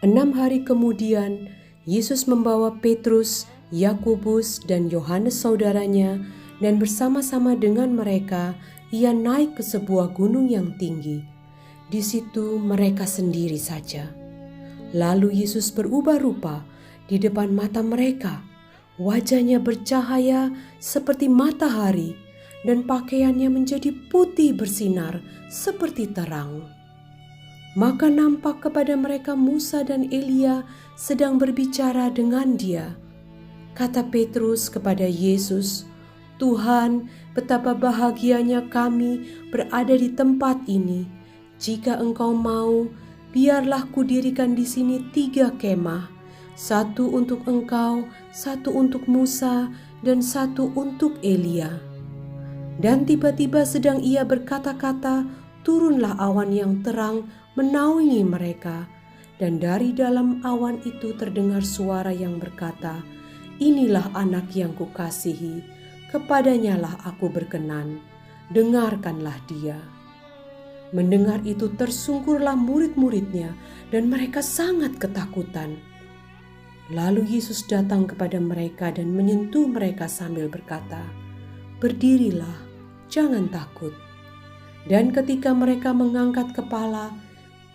6 hari kemudian, Yesus membawa Petrus, Yakobus, dan Yohanes saudaranya, dan bersama-sama dengan mereka ia naik ke sebuah gunung yang tinggi. Di situ mereka sendiri saja. Lalu Yesus berubah rupa di depan mata mereka. Wajahnya bercahaya seperti matahari, dan pakaiannya menjadi putih bersinar seperti terang. Maka nampak kepada mereka Musa dan Elia sedang berbicara dengan dia. Kata Petrus kepada Yesus, "Tuhan, betapa bahagianya kami berada di tempat ini. Jika Engkau mau, biarlah kudirikan di sini 3 kemah, 1 untuk Engkau, 1 untuk Musa, dan 1 untuk Elia." Dan tiba-tiba sedang ia berkata-kata, turunlah awan yang terang menaungi mereka, dan dari dalam awan itu terdengar suara yang berkata, "Inilah anak yang kukasihi, kepadanyalah aku berkenan, dengarkanlah dia." Mendengar itu tersungkurlah murid-muridnya, dan mereka sangat ketakutan. Lalu Yesus datang kepada mereka dan menyentuh mereka sambil berkata, "Berdirilah, jangan takut." Dan ketika mereka mengangkat kepala,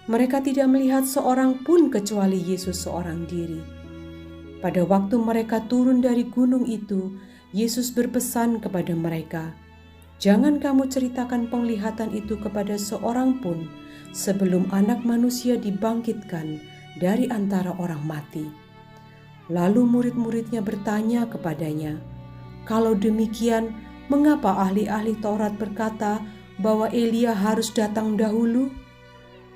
mereka tidak melihat seorang pun kecuali Yesus seorang diri. Pada waktu mereka turun dari gunung itu, Yesus berpesan kepada mereka, "Jangan kamu ceritakan penglihatan itu kepada seorang pun sebelum Anak Manusia dibangkitkan dari antara orang mati." Lalu murid-muridnya bertanya kepadanya, "Kalau demikian, mengapa ahli-ahli Taurat berkata bahwa Elia harus datang dahulu?"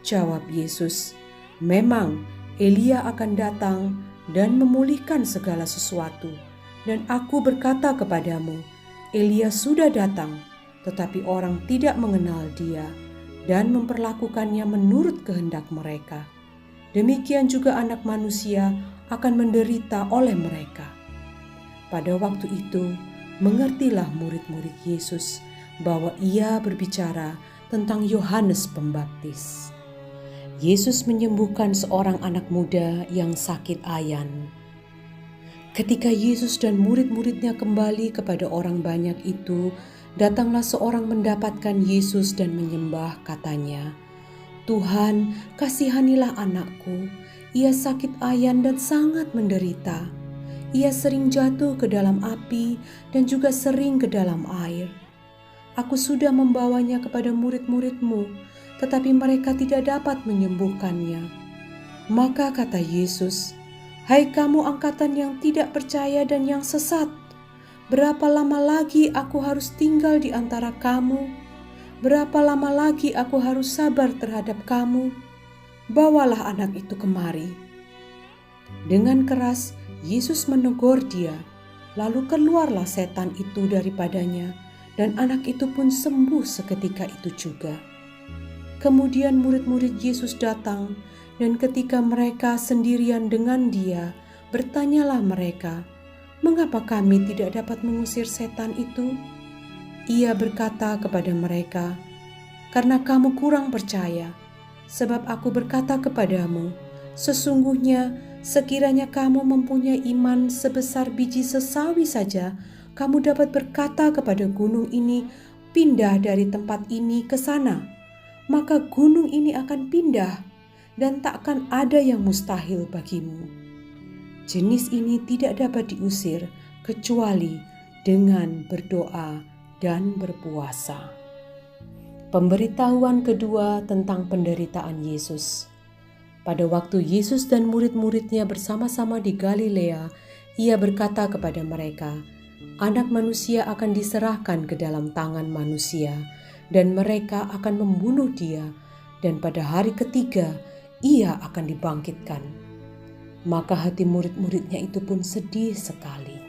Jawab Yesus, "Memang Elia akan datang dan memulihkan segala sesuatu. Dan aku berkata kepadamu, Elia sudah datang, tetapi orang tidak mengenal dia dan memperlakukannya menurut kehendak mereka. Demikian juga Anak Manusia akan menderita oleh mereka." Pada waktu itu, mengertilah murid-murid Yesus bahwa ia berbicara tentang Yohanes Pembaptis. Yesus menyembuhkan seorang anak muda yang sakit ayan. Ketika Yesus dan murid-muridnya kembali kepada orang banyak itu, datanglah seorang mendapatkan Yesus dan menyembah, katanya, "Tuhan, kasihanilah anakku. Ia sakit ayan dan sangat menderita. Ia sering jatuh ke dalam api dan juga sering ke dalam air. Aku sudah membawanya kepada murid-murid-Mu, tetapi mereka tidak dapat menyembuhkannya." Maka kata Yesus, "Hai kamu angkatan yang tidak percaya dan yang sesat, berapa lama lagi aku harus tinggal di antara kamu? Berapa lama lagi aku harus sabar terhadap kamu? Bawalah anak itu kemari." Dengan keras Yesus menegur dia, lalu keluarlah setan itu daripadanya, dan anak itu pun sembuh seketika itu juga. Kemudian murid-murid Yesus datang, dan ketika mereka sendirian dengan dia, bertanyalah mereka, "Mengapa kami tidak dapat mengusir setan itu?" Ia berkata kepada mereka, "Karena kamu kurang percaya. Sebab aku berkata kepadamu, sesungguhnya sekiranya kamu mempunyai iman sebesar biji sesawi saja, kamu dapat berkata kepada gunung ini, 'Pindah dari tempat ini ke sana,' maka gunung ini akan pindah, dan takkan ada yang mustahil bagimu. Jenis ini tidak dapat diusir kecuali dengan berdoa dan berpuasa." Pemberitahuan kedua tentang penderitaan Yesus. Pada waktu Yesus dan murid-muridnya bersama-sama di Galilea, ia berkata kepada mereka, "Anak Manusia akan diserahkan ke dalam tangan manusia, dan mereka akan membunuh dia, dan pada hari ketiga ia akan dibangkitkan." Maka hati murid-muridnya itu pun sedih sekali.